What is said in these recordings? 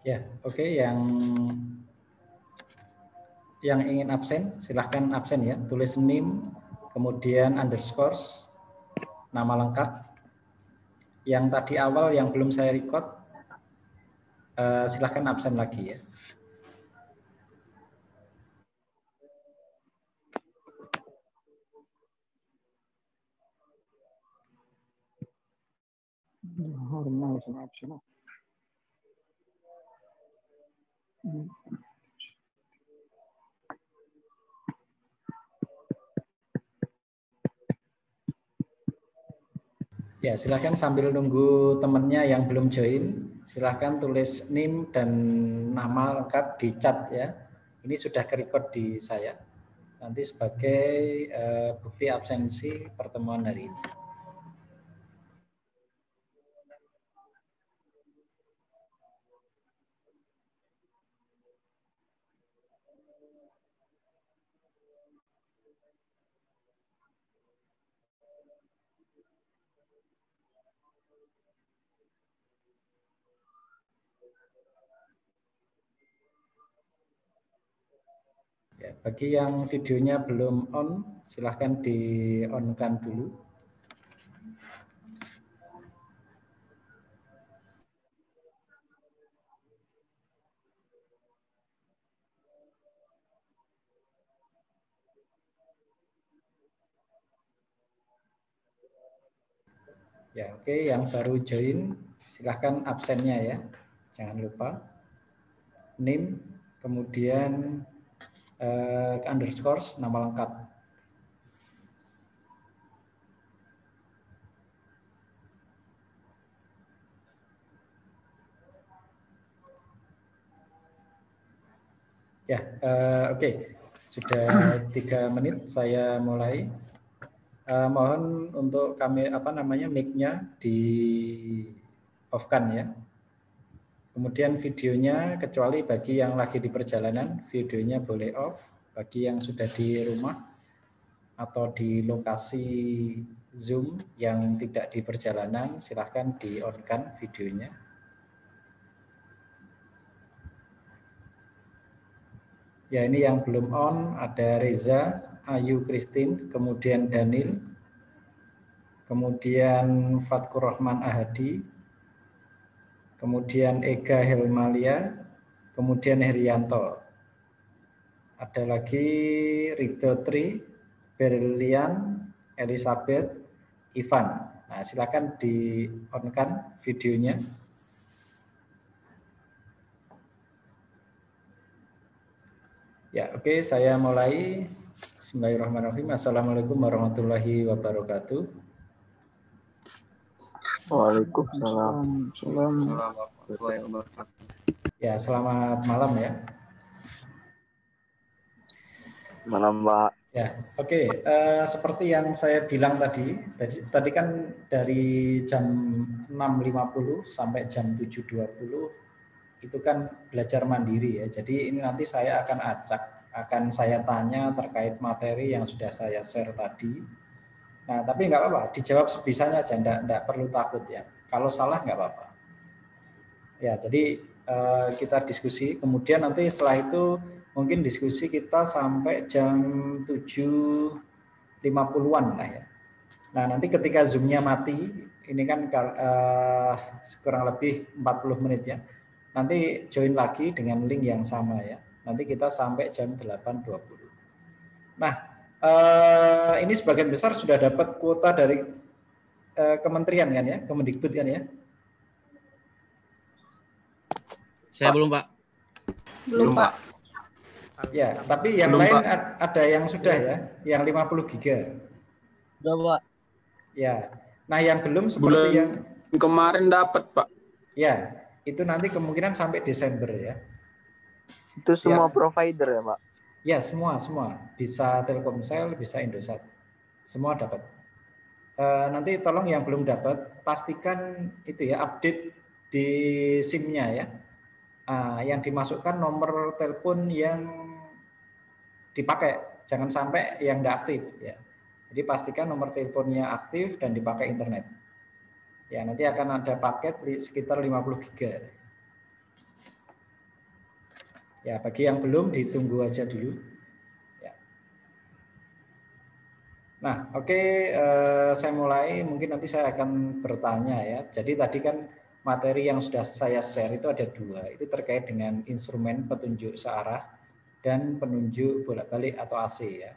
Ya, oke, yang ingin absen silahkan absen ya, tulis NIM, kemudian underscores, nama lengkap. Yang tadi awal yang belum saya record, silahkan absen lagi ya. Ya, silahkan sambil nunggu temannya yang belum join, silahkan tulis NIM dan nama lengkap di chat ya. Ini sudah ke-record di saya. Nanti sebagai bukti absensi pertemuan hari ini. Ya, bagi yang videonya belum on, silahkan di-on-kan dulu. Ya, oke, yang baru join, silahkan absennya ya. Jangan lupa. NIM, kemudian underscores, nama lengkap. Ya, oke. Sudah 3 menit saya mulai. Mohon untuk kami mic-nya di off-kan ya. Kemudian videonya kecuali bagi yang lagi di perjalanan, videonya boleh off. Bagi yang sudah di rumah atau di lokasi Zoom yang tidak di perjalanan, silahkan di-on-kan videonya. Ya, ini yang belum on, ada Reza, Ayu Christine, kemudian Daniel, kemudian Fatkur Rahman Ahadi, kemudian Ega Helmalia, kemudian Herianto. Ada lagi Ridho Tri, Berlian, Elizabeth, Ivan. Nah, silakan di-on-kan videonya. Ya, oke, saya mulai. Bismillahirrahmanirrahim. Assalamualaikum warahmatullahi wabarakatuh. Waalaikumsalam. Ya, selamat malam ya. Malam, Pak. Ya, oke. Seperti yang saya bilang tadi kan dari jam 6.50 sampai jam 7.20 itu kan belajar mandiri ya. Jadi ini nanti saya akan saya tanya terkait materi yang sudah saya share tadi. Nah, tapi nggak apa-apa, dijawab sebisanya aja, enggak perlu takut ya. Kalau salah nggak apa-apa. Ya, jadi kita diskusi, kemudian nanti setelah itu mungkin diskusi kita sampai jam 7.50-an lah ya. Nah, nanti ketika Zoom-nya mati, ini kan kurang lebih 40 menit ya. Nanti join lagi dengan link yang sama ya. Nanti kita sampai jam 8.20. Nah, ini sebagian besar sudah dapat kuota dari kementerian kan ya, Kemendikbud kan ya. Saya belum, Pak. Belum, Pak. Ya, tapi yang lain ada yang sudah ya, yang 50 giga. Sudah, Pak. Ya. Nah, yang belum seperti yang kemarin dapat, Pak. Ya, itu nanti kemungkinan sampai Desember ya. Itu semua provider ya, Pak? Ya, semua. Bisa Telkomsel, bisa Indosat. Semua dapat. Nanti tolong yang belum dapat, pastikan itu ya, update di SIM-nya ya. Yang dimasukkan nomor telepon yang dipakai, jangan sampai yang tidak aktif ya. Jadi pastikan nomor teleponnya aktif dan dipakai internet. Ya, nanti akan ada paket sekitar 50 giga. Ya, bagi yang belum ditunggu aja dulu. Ya. Nah, oke, saya mulai. Mungkin nanti saya akan bertanya ya. Jadi tadi kan materi yang sudah saya share itu ada 2. Itu terkait dengan instrumen petunjuk searah dan penunjuk bolak-balik atau AC ya.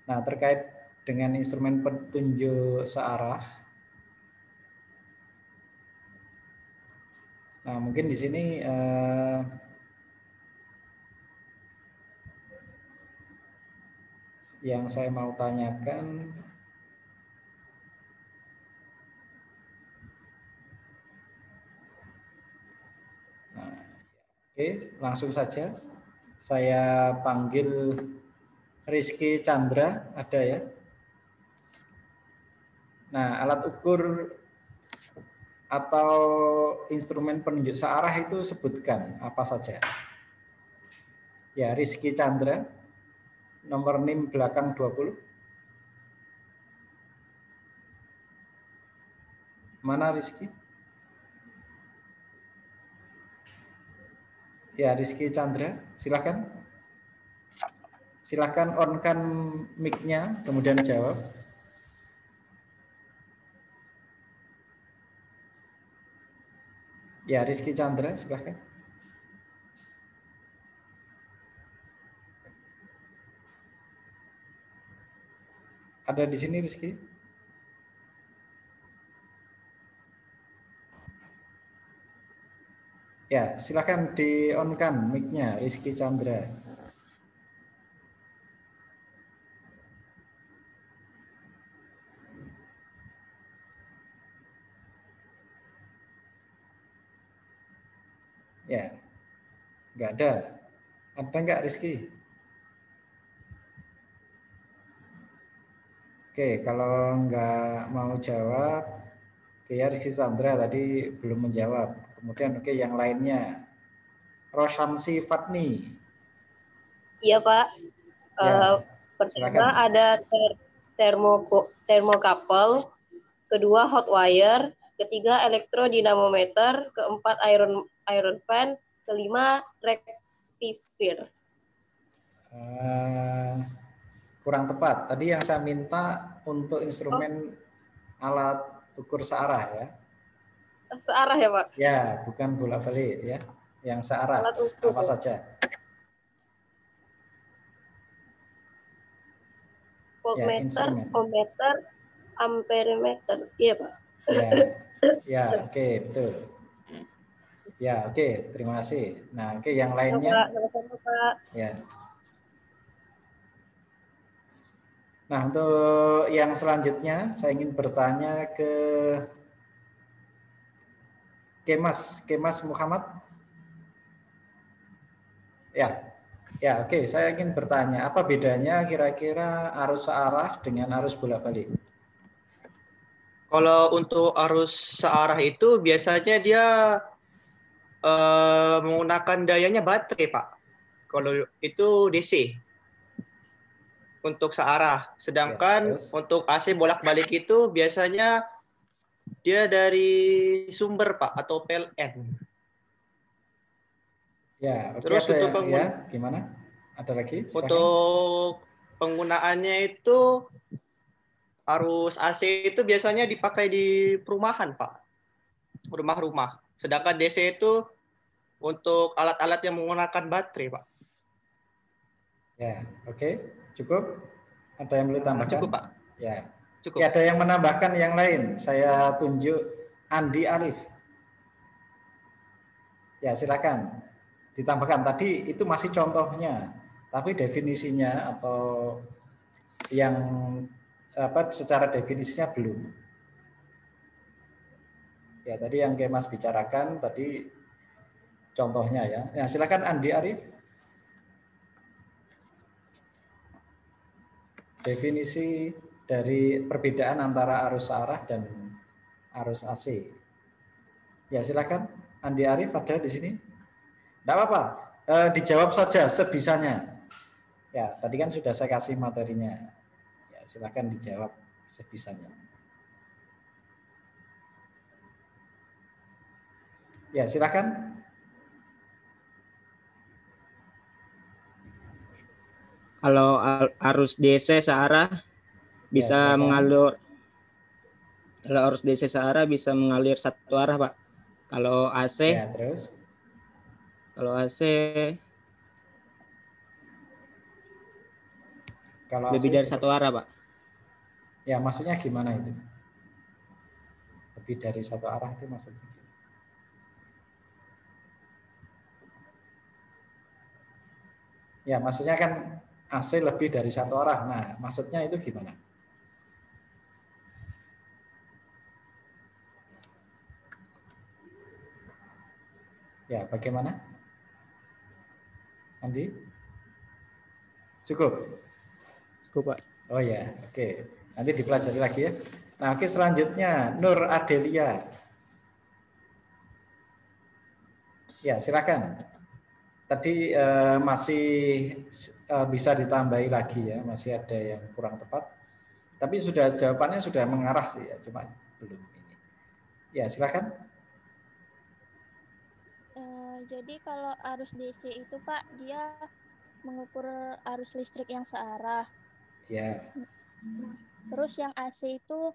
Nah, terkait dengan instrumen petunjuk searah. Nah, mungkin di sini yang saya mau tanyakan, nah, oke, langsung saja saya panggil Rizky Chandra, ada ya? Nah, alat ukur atau instrumen penunjuk searah itu sebutkan apa saja? Ya, Rizky Chandra, nomor NIM belakang 20. Mana Rizky? Ya, Rizky Chandra, silahkan. Silahkan on-kan mic-nya, kemudian jawab. Ya, Rizky Chandra, silahkan. Ada di sini Rizky? Ya, silahkan di-on-kan mic-nya, Rizky Chandra. Ya, nggak ada. Ada nggak Rizky? Oke, kalau nggak mau jawab, oke ya Rizky Chandra tadi belum menjawab. Kemudian oke yang lainnya, Roshamsi Fatni. Iya Pak. Ya, Pertama silakan. ada thermocouple, kedua hot wire, ketiga elektrodinamometer, keempat iron fan, kelima rectifier. Kurang tepat. Tadi yang saya minta untuk instrumen alat ukur searah ya. Searah ya Pak? Ya, bukan bolak-balik ya. Yang searah. Alat ukur. Apa saja? Voltmeter, instrumen. ohmmeter, amperemeter. Iya Pak. Ya, ya, oke, betul. Ya, oke, terima kasih. Nah, oke, yang lainnya. Sama-sama Pak. Ya. Nah, untuk yang selanjutnya saya ingin bertanya ke Kemas Muhammad. Ya. Ya, oke, saya ingin bertanya, apa bedanya kira-kira arus searah dengan arus bolak-balik? Kalau untuk arus searah itu biasanya dia menggunakan dayanya baterai, Pak. Kalau itu DC untuk searah. Sedangkan Ya, untuk AC bolak-balik itu biasanya dia dari sumber, Pak, atau PLN. Ya, oke, Terus ada untuk ya, gimana? Ada lagi? Silakan. Untuk penggunaannya itu arus AC itu biasanya dipakai di perumahan, Pak. Rumah-rumah. Sedangkan DC itu untuk alat-alat yang menggunakan baterai, Pak. Ya, oke. Cukup? Ada yang boleh tambahkan? Cukup, Pak. Ya. Cukup. Ya, ada yang menambahkan yang lain. Saya tunjuk Andi Arif. Ya, silakan. Ditambahkan. Tadi itu masih contohnya. Tapi definisinya atau yang secara definisinya belum. Ya, tadi yang Kemas bicarakan tadi contohnya ya. Ya, silakan Andi Arif. Definisi dari perbedaan antara arus arah dan arus AC. Ya, silakan Andi Arif ada di sini. Tidak apa-apa, dijawab saja sebisanya. Ya, tadi kan sudah saya kasih materinya. Ya, silakan dijawab sebisanya. Ya, silakan. Kalau arus DC searah bisa silakan. mengalir. Kalau arus DC searah bisa mengalir satu arah, Pak. Kalau AC, Ya, terus. kalau AC Kalau lebih AC dari satu arah, Pak. Ya, maksudnya gimana itu? Lebih dari satu arah itu maksudnya gimana? Ya, maksudnya kan AC lebih dari satu arah. Nah, maksudnya itu gimana? Ya, bagaimana? Andi? Cukup? Cukup, Pak. Oh ya, oke. Nanti dipelajari lagi ya. Nah, oke, selanjutnya Nur Adelia. Ya, silakan. Tadi masih bisa ditambahi lagi ya, masih ada yang kurang tepat. Tapi jawabannya sudah mengarah sih ya, cuma belum ini. Ya, silakan. Jadi kalau arus DC itu Pak, dia mengukur arus listrik yang searah. Ya. Terus yang AC itu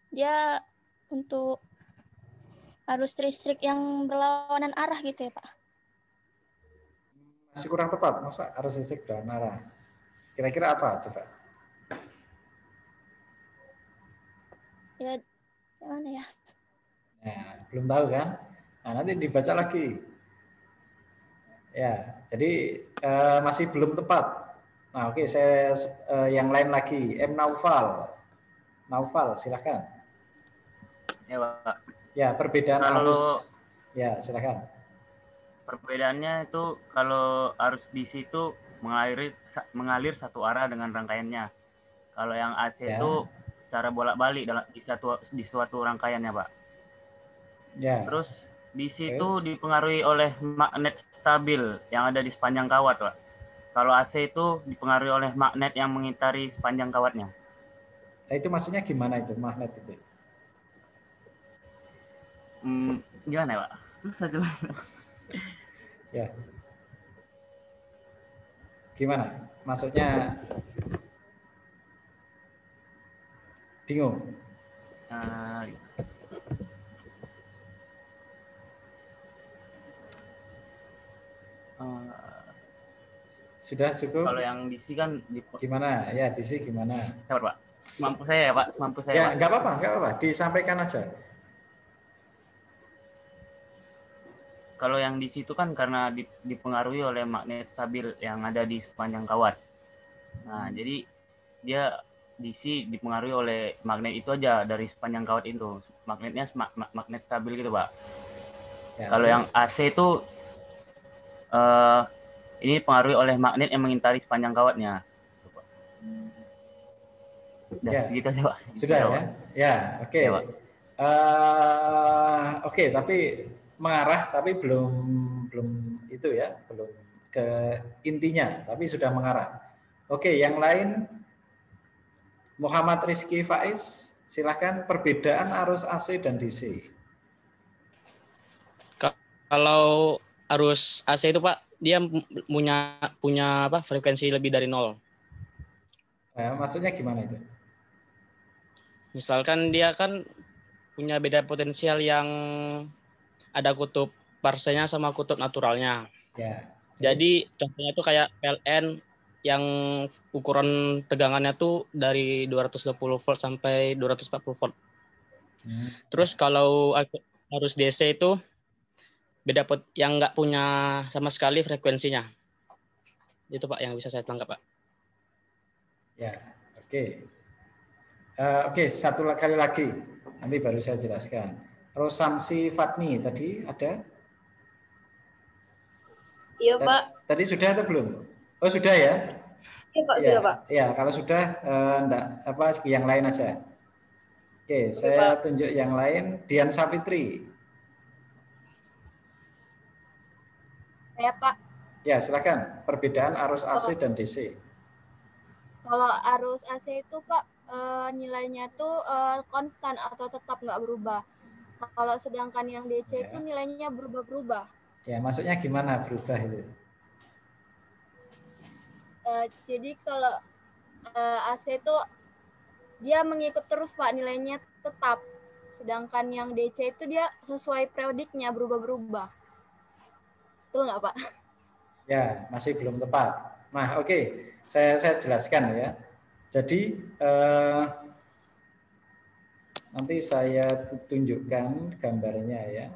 dia untuk arus listrik yang berlawanan arah gitu ya Pak? Masih kurang tepat, masa arus listrik berlawanan arah? Kira-kira apa coba? Ya, gimana ya? Nah, belum tahu kan? Nah, nanti dibaca lagi. Ya, jadi masih belum tepat. Nah, oke, saya yang lain lagi. M. Naufal. Naufal, silakan. Ya, Pak. Ya, perbedaan arus. Ya, silakan. Perbedaannya itu kalau arus DC itu mengalir satu arah dengan rangkaiannya. Kalau yang AC Ya. itu secara bolak-balik di suatu rangkaiannya, Pak. Ya. Terus DC itu dipengaruhi oleh magnet stabil yang ada di sepanjang kawat, Pak. Kalau AC itu dipengaruhi oleh magnet yang mengitari sepanjang kawatnya. Nah, itu maksudnya gimana itu magnet itu? Gimana ya, Pak? Susah jelas. Ya. Gimana? Maksudnya bingung? Sudah cukup? Kalau yang DC kan gimana? Ya, DC gimana? Sabar, Pak. Semampu saya ya, Pak. Semampu saya, ya, Pak. nggak apa-apa. Disampaikan aja. Kalau yang di situ kan karena dipengaruhi oleh magnet stabil yang ada di sepanjang kawat. Nah, jadi dia DC dipengaruhi oleh magnet itu aja dari sepanjang kawat itu. Magnetnya magnet stabil gitu, Pak. Ya, kalau yang AC itu ini dipengaruhi oleh magnet yang mengitari sepanjang kawatnya. Ya, segitu aja, Pak. Sudah ya? Ya, oke. Ya, Pak. Oke, tapi mengarah, tapi belum itu ya, belum ke intinya, tapi sudah mengarah. Oke, yang lain Muhammad Rizky Faiz, silakan perbedaan arus AC dan DC. Kalau arus AC itu Pak, dia punya apa? Frekuensi lebih dari 0. Maksudnya gimana itu? Misalkan dia kan punya beda potensial yang ada kutub parsenya sama kutub naturalnya. Ya. Jadi contohnya itu kayak PLN yang ukuran tegangannya tuh dari 220 volt sampai 240 volt. Terus kalau arus DC itu beda yang nggak punya sama sekali frekuensinya. Itu Pak yang bisa saya tangkap, Pak. Ya, oke. Oke, satu kali lagi. Nanti baru saya jelaskan. Rosamsi Fatni tadi ada? Iya, Pak. Tadi sudah atau belum? Oh, sudah ya? Iya, Pak, ya, sudah, Pak. Ya, kalau sudah enggak apa yang lain aja. Oke, saya tunjuk yang lain. Dian Safitri. Ya, Pak. Ya, silakan. Perbedaan arus AC dan DC. Kalau arus AC itu Pak nilainya tuh konstan atau tetap nggak berubah. Kalau sedangkan yang DC itu nilainya berubah-berubah. Ya, maksudnya gimana berubah itu? Jadi kalau AC itu dia mengikut terus Pak, nilainya tetap. Sedangkan yang DC itu dia sesuai periodiknya, berubah-berubah. Betul nggak Pak? Ya, masih belum tepat. Nah, oke. Saya jelaskan ya. Jadi nanti saya tunjukkan gambarnya ya.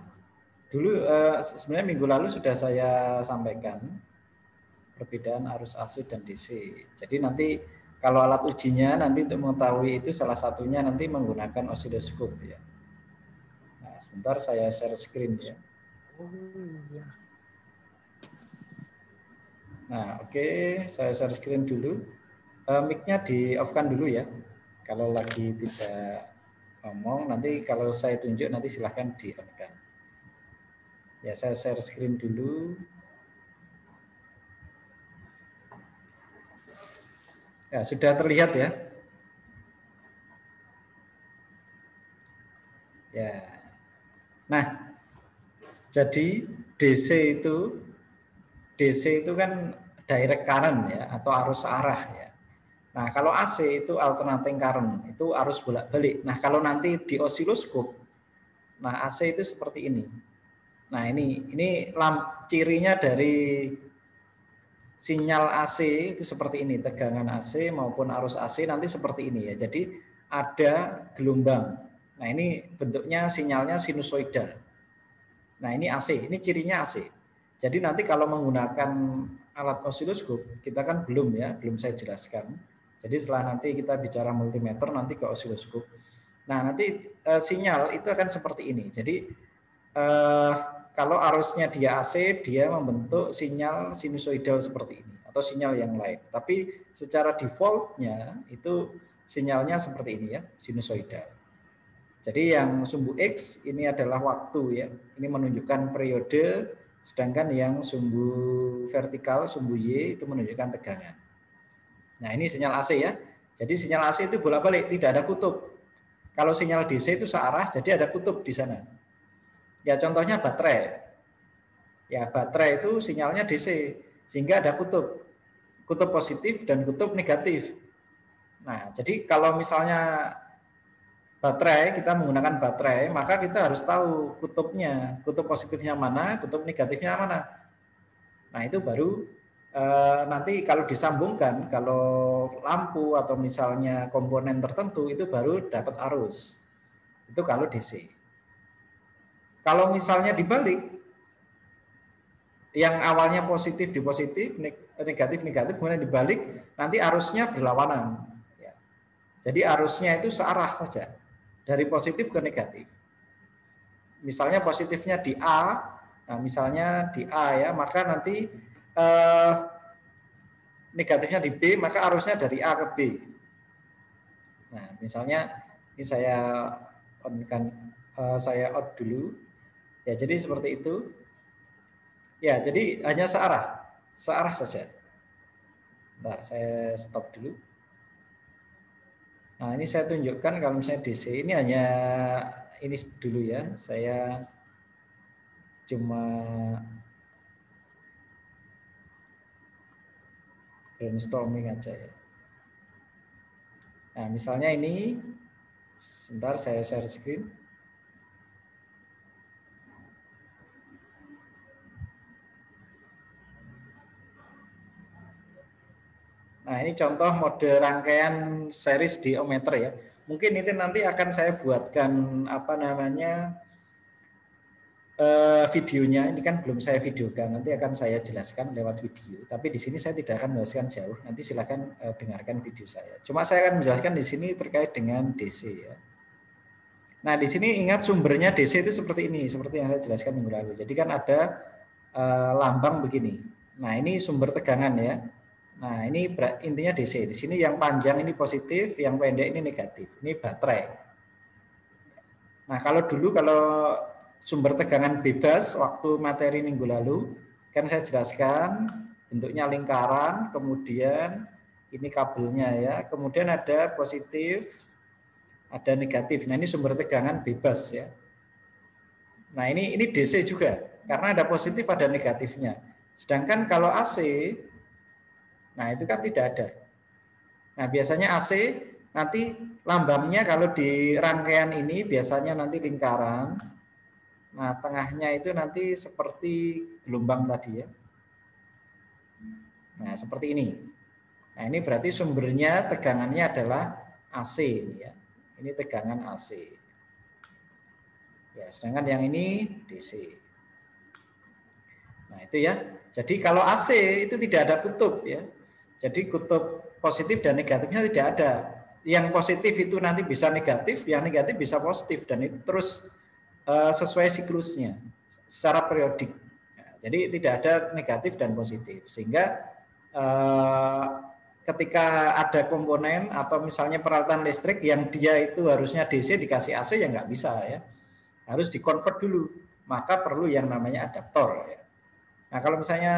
Dulu sebenarnya minggu lalu sudah saya sampaikan perbedaan arus AC dan DC. Jadi nanti kalau alat ujinya nanti untuk mengetahui itu salah satunya nanti menggunakan osiloskop ya. Nah, sebentar saya share screen ya. Nah, oke, saya share screen dulu. Mic-nya di off-kan dulu ya. Kalau lagi tidak ngomong, nanti kalau saya tunjuk nanti silahkan di on-kan. Ya, saya share screen dulu. Ya, sudah terlihat ya. Ya. Nah, jadi DC itu kan direct current ya atau arus arah ya. Nah, kalau AC itu alternating current, itu arus bolak-balik. Nah, kalau nanti di osiloskop, nah AC itu seperti ini. Nah, ini cirinya dari sinyal AC itu seperti ini, tegangan AC maupun arus AC nanti seperti ini ya. Jadi ada gelombang. Nah, ini bentuknya sinyalnya sinusoidal. Nah, ini AC, ini cirinya AC. Jadi nanti kalau menggunakan alat osiloskop, kita kan belum saya jelaskan. Jadi setelah nanti kita bicara multimeter, nanti ke osiloskop. Nah, nanti sinyal itu akan seperti ini. Jadi kalau arusnya dia AC, dia membentuk sinyal sinusoidal seperti ini atau sinyal yang lain. Tapi secara defaultnya itu sinyalnya seperti ini ya, sinusoidal. Jadi yang sumbu X ini adalah waktu ya, ini menunjukkan periode, sedangkan yang sumbu vertikal, sumbu Y itu menunjukkan tegangan. Nah ini sinyal AC ya, jadi sinyal AC itu bolak-balik, tidak ada kutub. Kalau sinyal DC itu searah, jadi ada kutub di sana. Ya contohnya baterai. Ya baterai itu sinyalnya DC, sehingga ada kutub positif dan kutub negatif. Nah jadi kalau misalnya baterai, kita menggunakan baterai, maka kita harus tahu kutubnya, kutub positifnya mana, kutub negatifnya mana. Nah itu baru nanti kalau disambungkan, kalau lampu atau misalnya komponen tertentu itu baru dapat arus. Itu kalau DC. Kalau misalnya dibalik, yang awalnya positif di positif, negatif negatif, kemudian dibalik, nanti arusnya berlawanan. Jadi arusnya itu searah saja. Dari positif ke negatif. Misalnya positifnya di A, nah misalnya di A ya, maka nanti negatifnya di B, maka arusnya dari A ke B. Nah, misalnya ini saya on-kan, saya out dulu. Ya, jadi seperti itu. Ya, jadi hanya searah saja. Bentar, saya stop dulu. Nah, ini saya tunjukkan kalau misalnya DC ini hanya ini dulu ya. Saya cuma brainstorming aja ya. Nah, misalnya ini sebentar saya share screen. Nah, ini contoh mode rangkaian series diometer ya. Mungkin itu nanti akan saya buatkan apa namanya videonya. Ini kan belum saya videokan, nanti akan saya jelaskan lewat video. Tapi di sini saya tidak akan menjelaskan jauh. Nanti silakan dengarkan video saya. Cuma saya akan menjelaskan di sini terkait dengan DC ya. Nah, di sini ingat sumbernya DC itu seperti ini, seperti yang saya jelaskan minggu lalu. Jadi kan ada lambang begini. Nah, ini sumber tegangan ya. Nah, ini intinya DC. Di sini yang panjang ini positif, yang pendek ini negatif. Ini baterai. Nah, kalau sumber tegangan bebas waktu materi minggu lalu, kan saya jelaskan bentuknya lingkaran, kemudian ini kabelnya ya, kemudian ada positif, ada negatif. Nah, ini sumber tegangan bebas ya. Nah, ini DC juga, karena ada positif, ada negatifnya. Sedangkan kalau AC, Nah, itu kan tidak ada. Nah, biasanya AC nanti lambangnya kalau di rangkaian ini biasanya nanti lingkaran. Nah, tengahnya itu nanti seperti gelombang tadi ya. Nah, seperti ini. Nah, ini berarti sumbernya tegangannya adalah AC ini ya. Ini tegangan AC. Ya, sedangkan yang ini DC. Nah, itu ya. Jadi kalau AC itu tidak ada kutub ya. Jadi kutub positif dan negatifnya tidak ada. Yang positif itu nanti bisa negatif, yang negatif bisa positif dan itu terus sesuai siklusnya secara periodik. Nah, jadi tidak ada negatif dan positif. Sehingga ketika ada komponen atau misalnya peralatan listrik yang dia itu harusnya DC dikasih AC ya nggak bisa ya. Harus dikonvert dulu. Maka perlu yang namanya adaptor ya. Nah, kalau misalnya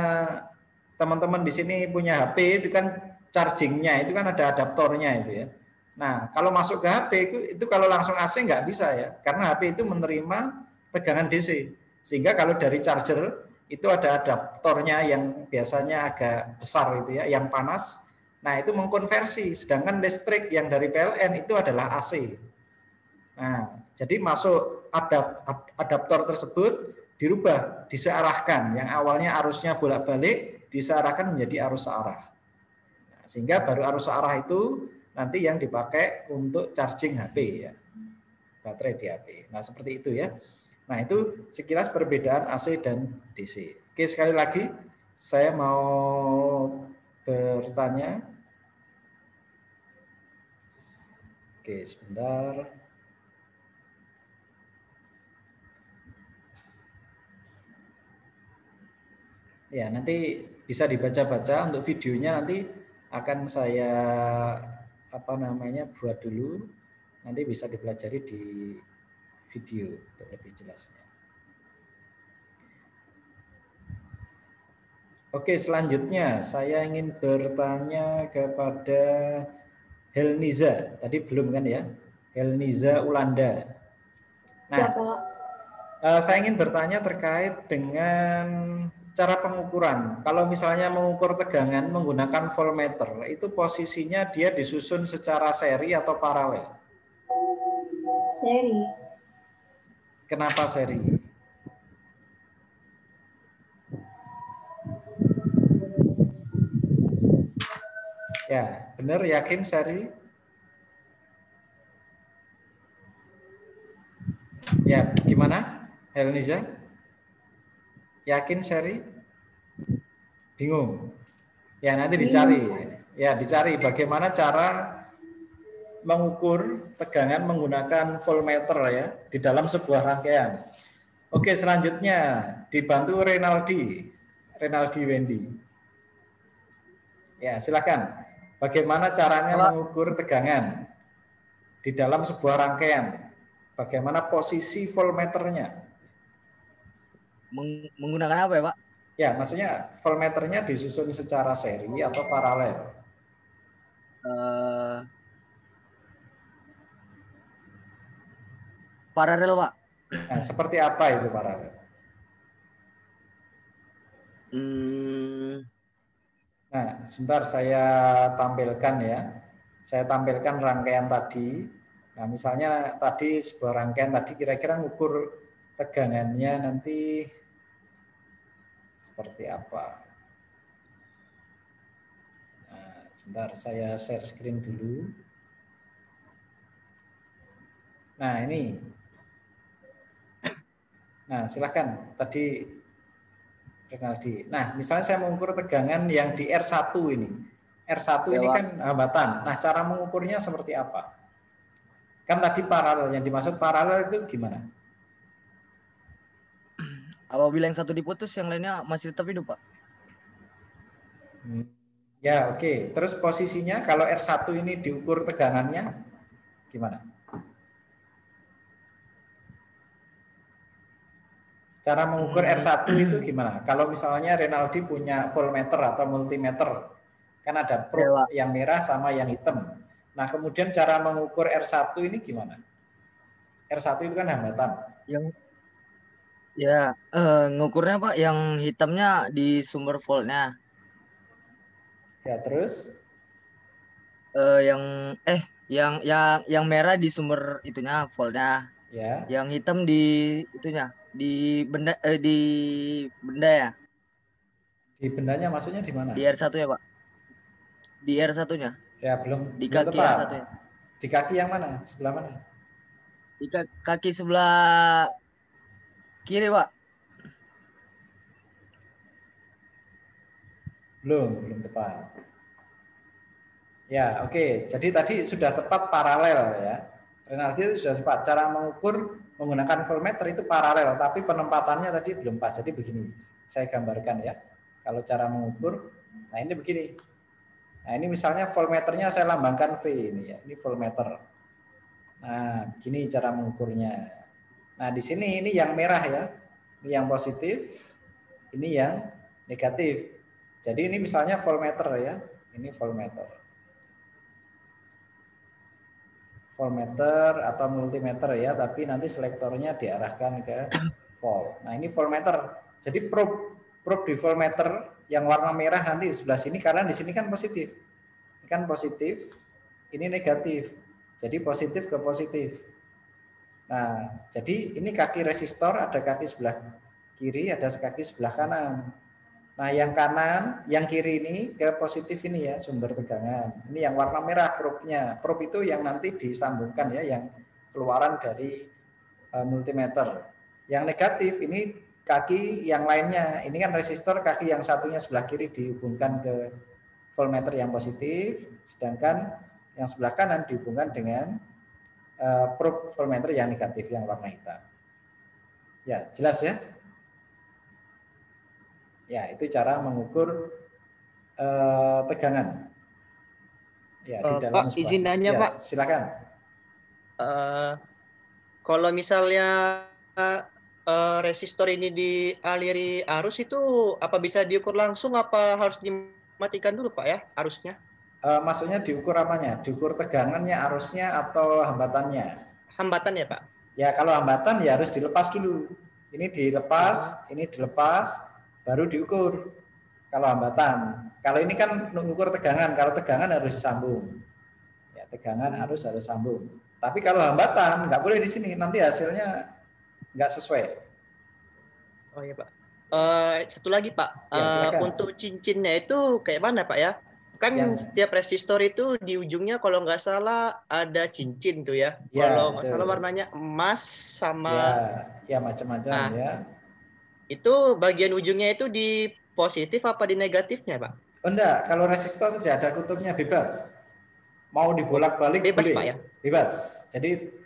teman-teman di sini punya HP itu kan chargingnya itu kan ada adaptornya itu ya. Nah, kalau masuk ke HP itu kalau langsung AC nggak bisa ya, karena HP itu menerima tegangan DC. Sehingga kalau dari charger itu ada adaptornya yang biasanya agak besar itu ya, yang panas. Nah, itu mengkonversi. Sedangkan listrik yang dari PLN itu adalah AC. Nah, jadi masuk adaptor tersebut dirubah, disearahkan. Yang awalnya arusnya bolak-balik, disearahkan menjadi arus searah. Nah, sehingga baru arus searah itu nanti yang dipakai untuk charging HP ya. Baterai di HP. Nah, seperti itu ya. Nah, itu sekilas perbedaan AC dan DC. Oke, sekali lagi saya mau bertanya. Oke, sebentar. Ya, nanti bisa dibaca-baca untuk videonya nanti akan saya buat dulu. Nanti bisa dipelajari di video untuk lebih jelasnya. Oke, selanjutnya saya ingin bertanya kepada Helniza. Tadi belum kan ya? Helniza Ulanda. Nah, saya ingin bertanya terkait dengan cara pengukuran. Kalau misalnya mengukur tegangan menggunakan voltmeter, itu posisinya dia disusun secara seri atau paralel? Seri. Kenapa seri? Ya, benar, yakin seri? Ya, gimana, Helniza? Yakin seri? Bingung? Ya, nanti dicari. Ya, dicari bagaimana cara mengukur tegangan menggunakan voltmeter ya di dalam sebuah rangkaian. Oke, selanjutnya dibantu Renaldi Wendy. Ya, silakan. Bagaimana caranya mengukur tegangan di dalam sebuah rangkaian? Bagaimana posisi voltmeternya? Menggunakan apa ya, Pak? Ya, maksudnya voltmeternya disusun secara seri atau paralel? Paralel, Pak. Nah, seperti apa itu paralel? Nah, sebentar saya tampilkan ya. Saya tampilkan rangkaian tadi. Nah, misalnya tadi sebuah rangkaian tadi kira-kira ngukur tegangannya nanti seperti apa. Nah, sebentar saya share screen dulu. Nah, ini. Nah, silakan tadi Renaldi. Nah, misalnya saya mengukur tegangan yang di R1 ini. R1 ini kan hambatan. Nah, cara mengukurnya seperti apa? Kan tadi paralel, yang dimaksud paralel itu gimana? Apabila yang satu diputus, yang lainnya masih tetap hidup, Pak. Ya, oke. Terus posisinya kalau R1 ini diukur tegangannya gimana? Cara mengukur R1 itu gimana? Kalau misalnya Renaldi punya voltmeter atau multimeter, kan ada probe yang merah sama yang hitam. Nah, kemudian cara mengukur R1 ini gimana? R1 itu kan hambatan. Ngukurnya Pak, yang hitamnya di sumber voltnya. Ya, terus yang merah di sumber itunya voltnya. ya. Yang hitam di itunya, di benda ya. Di bendanya maksudnya di mana? Di R1 ya, Pak. Di R1-nya. Ya, belum Di belum kaki tepat. R1-nya. Di kaki yang mana? Sebelah mana? Di kaki sebelah kiri, Pak. Belum tepat. Ya, oke. Jadi tadi sudah tepat paralel ya. Renaldi itu sudah tepat. Cara mengukur menggunakan voltmeter itu paralel, tapi penempatannya tadi belum pas. Jadi begini, saya gambarkan ya. Kalau cara mengukur, nah ini begini. Nah ini misalnya voltmeternya saya lambangkan V ini ya. Ini voltmeter. Nah, begini cara mengukurnya. Nah, di sini ini yang merah ya. Ini yang positif, ini yang negatif. Jadi ini misalnya voltmeter ya. Ini voltmeter. Voltmeter atau multimeter ya, tapi nanti selektornya diarahkan ke volt. Nah, ini voltmeter. Jadi probe di voltmeter yang warna merah nanti di sebelah sini karena di sini kan positif. Ini kan positif, ini negatif. Jadi positif ke positif. Nah, jadi ini kaki resistor, ada kaki sebelah kiri, ada kaki sebelah kanan. Nah, yang kanan, yang kiri ini ke positif ini ya, sumber tegangan. Ini yang warna merah probe-nya. Probe itu yang nanti disambungkan ya, yang keluaran dari multimeter. Yang negatif ini kaki yang lainnya. Ini kan resistor, kaki yang satunya sebelah kiri dihubungkan ke voltmeter yang positif, sedangkan yang sebelah kanan dihubungkan dengan probe voltmeter yang negatif, yang warna hitam. Ya, jelas ya? Ya, itu cara mengukur tegangan. Ya, di dalam Pak, izin nanya, ya, Pak. silakan. Kalau misalnya resistor ini dialiri arus itu apa bisa diukur langsung apa harus dimatikan dulu, Pak ya, arusnya? Maksudnya diukur apanya? Diukur tegangannya, arusnya, atau hambatannya? Hambatan ya, Pak? Ya, kalau hambatan ya harus dilepas dulu. Ini dilepas, ini dilepas, baru diukur. Kalau hambatan. Kalau ini kan mengukur tegangan. Kalau tegangan harus disambung. Ya, tegangan harus sambung. Tapi kalau hambatan nggak boleh di sini. Nanti hasilnya nggak sesuai. Oh iya, Pak. Satu lagi, Pak. Ya, untuk cincinnya itu kayak mana, Pak ya? Kan setiap resistor itu di ujungnya kalau nggak salah ada cincin tuh ya. Kalau nggak salah warnanya emas sama ya macam-macam ya. Itu bagian ujungnya itu di positif apa di negatifnya, Pak? Oh enggak, kalau resistor tidak ada kutubnya, bebas. Mau dibolak-balik bebas, boleh. Pak ya? Bebas. Jadi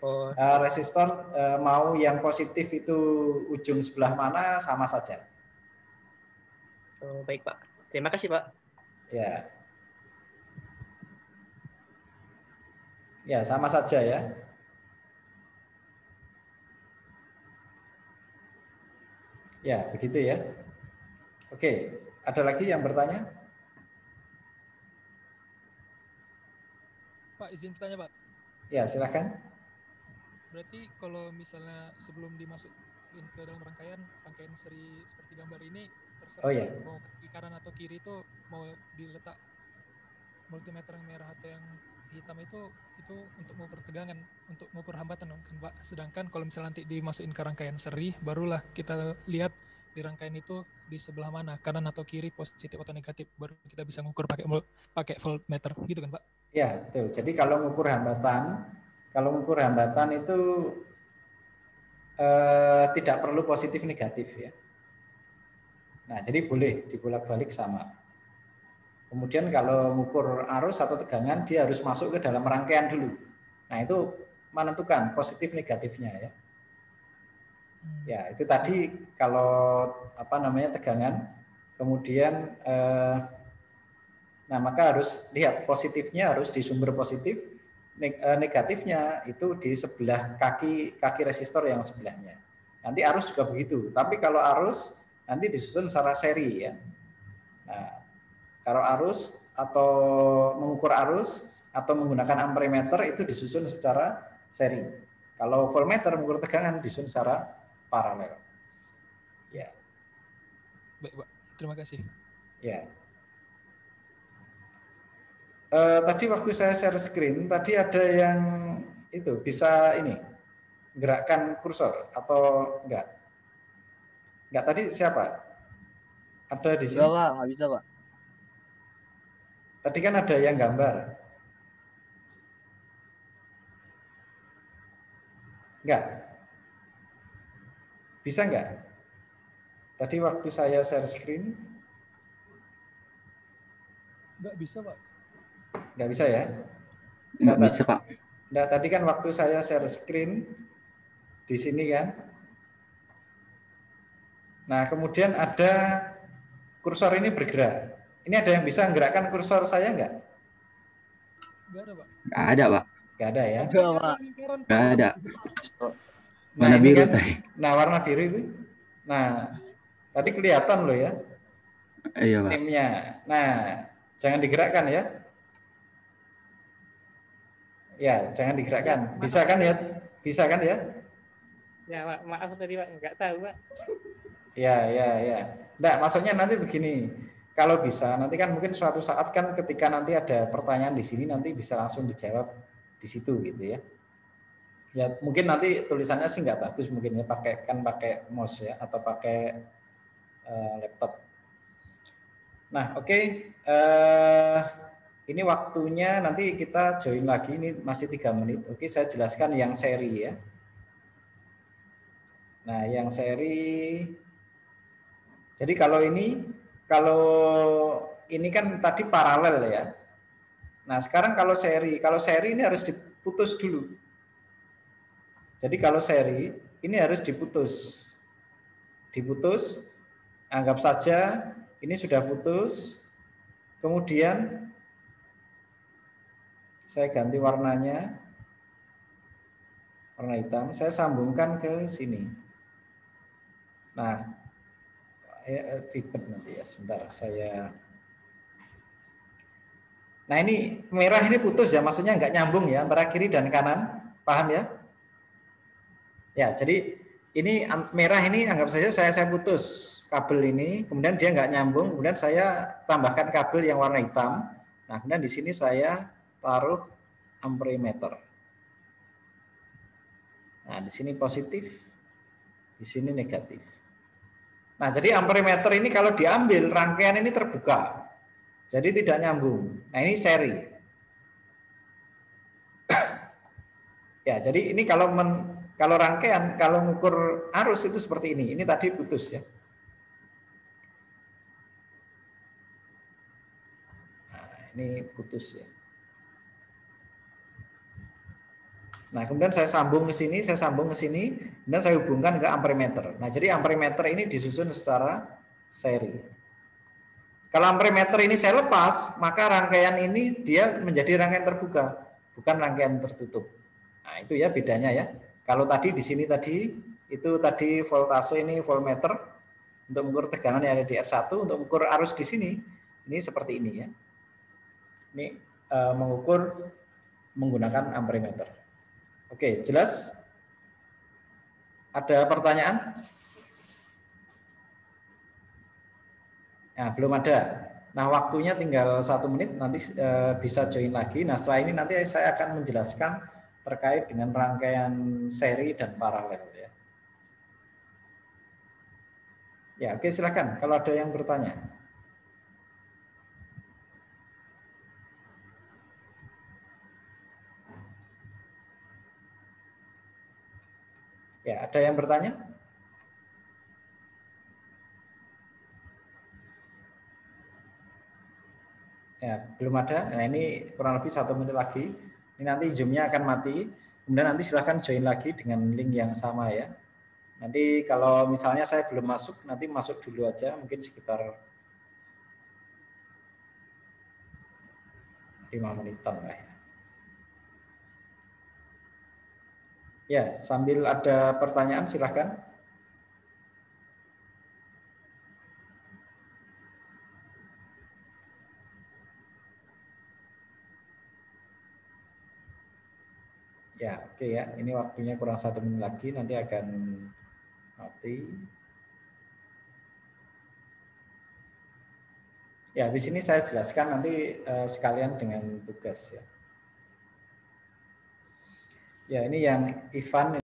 resistor mau yang positif itu ujung sebelah mana sama saja. Oh, baik, Pak. Terima kasih, Pak. Ya. Ya, sama saja ya. Ya, begitu ya. Oke, ada lagi yang bertanya? Pak, izin bertanya, Pak. Ya, silakan. Berarti kalau misalnya sebelum dimasukin ke dalam rangkaian seri seperti gambar ini, terserah mau ke kanan atau kiri itu mau diletak multimeter yang merah atau yang hitam itu untuk mengukur tegangan, untuk mengukur hambatan kan, Pak. Sedangkan kalau misalnya nanti dimasukin ke rangkaian seri, barulah kita lihat di rangkaian itu di sebelah mana, kanan atau kiri, positif atau negatif, baru kita bisa mengukur pakai voltmeter, gitu kan, Pak? Ya, betul. Jadi kalau mengukur hambatan itu tidak perlu positif negatif ya. Nah, jadi boleh dibolak-balik sama. Kemudian kalau mengukur arus atau tegangan, dia harus masuk ke dalam rangkaian dulu. Nah, itu menentukan positif negatifnya ya. Ya, itu tadi kalau tegangan, kemudian nah maka harus lihat positifnya harus di sumber positif, negatifnya itu di sebelah kaki resistor yang sebelahnya. Nanti arus juga begitu. Tapi kalau arus nanti disusun secara seri ya. Nah, kalau arus atau mengukur arus atau menggunakan ampermeter itu disusun secara seri. Kalau voltmeter mengukur tegangan disusun secara paralel. Ya. Baik, Pak. Terima kasih. Ya. Tadi waktu saya share screen, tadi ada yang itu bisa ini gerakkan kursor atau enggak? Enggak, tadi siapa? Ada di sini? Enggak, Pak, nggak bisa, Pak. Tadi kan ada yang gambar. Enggak? Bisa enggak? Tadi waktu saya share screen? Enggak bisa, Pak. Enggak bisa ya? Enggak bisa, Pak. Enggak, tadi kan waktu saya share screen di sini kan. Nah, kemudian ada kursor ini bergerak. Ini ada yang bisa menggerakkan kursor saya enggak? Enggak ada, Pak. Enggak ada, Pak. Enggak ada ya? Enggak, Pak. Enggak ada. Nah, Warna ini biru kan, tadi. nah warna biru itu. Nah, tadi kelihatan loh ya Iya, Pak. timnya. Nah, jangan digerakkan ya. Ya, jangan digerakkan. Bisa kan ya? Bisa kan ya? Ya, Pak, maaf tadi, Pak, nggak tahu, Pak. Ya, ya, ya. Nggak, maksudnya nanti begini. Kalau bisa, nanti kan mungkin suatu saat kan ketika nanti ada pertanyaan di sini nanti bisa langsung dijawab di situ gitu ya. Ya mungkin nanti tulisannya sih nggak bagus mungkin ya pakai mouse ya atau pakai laptop. Nah oke, ini waktunya nanti kita join lagi, ini masih 3 menit. Oke, saya jelaskan yang seri ya. Nah yang seri, jadi kalau ini kan tadi paralel ya. Nah sekarang kalau seri ini harus diputus dulu. Jadi kalau seri ini harus diputus. Diputus, anggap saja ini sudah putus. Kemudian saya ganti warnanya. Warna hitam, saya sambungkan ke sini. Nah, ribet nanti ya, sebentar saya. Nah ini merah ini putus ya, maksudnya nggak nyambung ya antara kiri dan kanan, paham ya? Ya, jadi ini merah ini anggap saja saya putus kabel ini, kemudian dia nggak nyambung, kemudian saya tambahkan kabel yang warna hitam. Nah, kemudian di sini saya taruh ampermeter. Nah, di sini positif, di sini negatif. Nah, jadi ampermeter ini kalau diambil rangkaian ini terbuka, jadi tidak nyambung. Nah, ini seri. Ya, jadi ini kalau rangkaian, kalau mengukur arus itu seperti ini. Ini tadi putus ya. Nah, ini putus ya. Nah, kemudian saya sambung ke sini, kemudian saya hubungkan ke ampermeter. Nah, jadi ampermeter ini disusun secara seri. Kalau ampermeter ini saya lepas, maka rangkaian ini dia menjadi rangkaian terbuka, bukan rangkaian tertutup. Nah, itu ya bedanya ya. Kalau tadi di sini itu tadi voltase ini voltmeter untuk mengukur tegangan yang ada di R1, untuk mengukur arus di sini ini seperti ini ya. Ini mengukur menggunakan ampermeter. Oke, jelas? Ada pertanyaan? Nah, belum ada. Nah, waktunya tinggal 1 menit, nanti bisa join lagi. Nah, setelah ini nanti saya akan menjelaskan terkait dengan rangkaian seri dan paralel ya. Ya, oke, silakan kalau ada yang bertanya. Ya, ada yang bertanya? Ya, belum ada. Nah, ini kurang lebih 1 menit lagi. Ini nanti Zoom-nya akan mati. Kemudian nanti silahkan join lagi dengan link yang sama ya. Nanti kalau misalnya saya belum masuk, nanti masuk dulu aja, mungkin sekitar 5 menitan lah ya. Ya, sambil ada pertanyaan silahkan. Ya, oke ya. Ini waktunya kurang 1 menit lagi, nanti akan mati. Ya, habis ini saya jelaskan nanti sekalian dengan tugas ya. Ya, ini yang Ivan